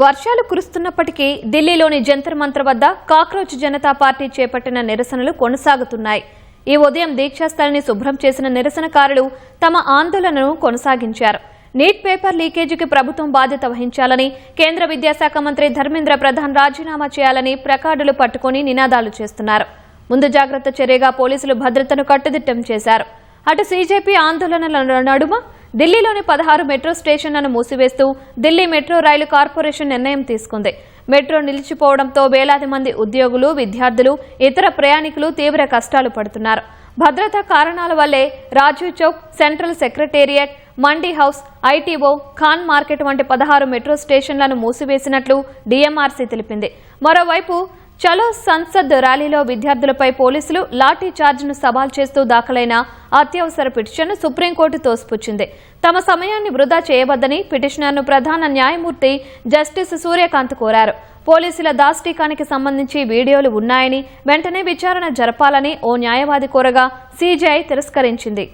వర్షాలు కురుస్తున్నప్పటికీ ఢిల్లీలోని జంతర్ మంతర్ వద్ద కాక్రోచ్ జనతా పార్టీ చేపట్టిన నిరసనలు కొనసాగుతున్నాయి. ఈ ఉదయం దీక్షాస్థలిని శుభ్రం చేసిన నిరసనకారులు తమ ఆందోళనను కొనసాగించారు. నీట్ పేపర్ లీకేజీకి ప్రభుత్వం బాధ్యత వహించాలని, కేంద్ర విద్యాశాఖ మంత్రి ధర్మేంద్ర ప్రధాన్ రాజీనామా చేయాలని ప్లకార్డులు పట్టుకుని నినాదాలు చేస్తున్నారు. ముందు జాగ్రత్త చర్యగా పోలీసులు భద్రతను కట్టుదిట్టం చేశారు. అటు సీజేపీ ఆందోళనల నడుమ ఢిల్లీలోని 16 మెట్రో స్టేషన్లను మూసివేస్తూ ఢిల్లీ మెట్రో రైలు కార్పొరేషన్ నిర్ణయం తీసుకుంది. మెట్రో నిలిచిపోవడంతో వేలాది మంది ఉద్యోగులు, విద్యార్థులు, ఇతర ప్రయాణికులు తీవ్ర కష్టాలు పడుతున్నారు. భద్రతా కారణాల వల్లే Rajiv Chowk, Central Secretariat, Mandi House, ITO, Khan Market వంటి 16 మెట్రో స్టేషన్లను మూసివేసినట్లు డీఎంఆర్సీ తెలిపింది. మరోవైపు చలో సంసద్ ర్యాలీలో విద్యార్థులపై పోలీసులు లాఠీ చార్జ్ను సవాల్ చేస్తూ దాఖలైన అత్యవసర పిటిషన్ను సుప్రీంకోర్టు తోసిపుచ్చింది. తమ సమయాన్ని వృధా చేయవద్దని పిటిషనర్ను ప్రధాన న్యాయమూర్తి జస్టిస్ సూర్యకాంత్ కోరారు. పోలీసుల దాష్టీకానికి సంబంధించి వీడియోలు ఉన్నాయని, వెంటనే విచారణ జరపాలని ఓ న్యాయవాది కోరగా సీజేఐ తిరస్కరించింది.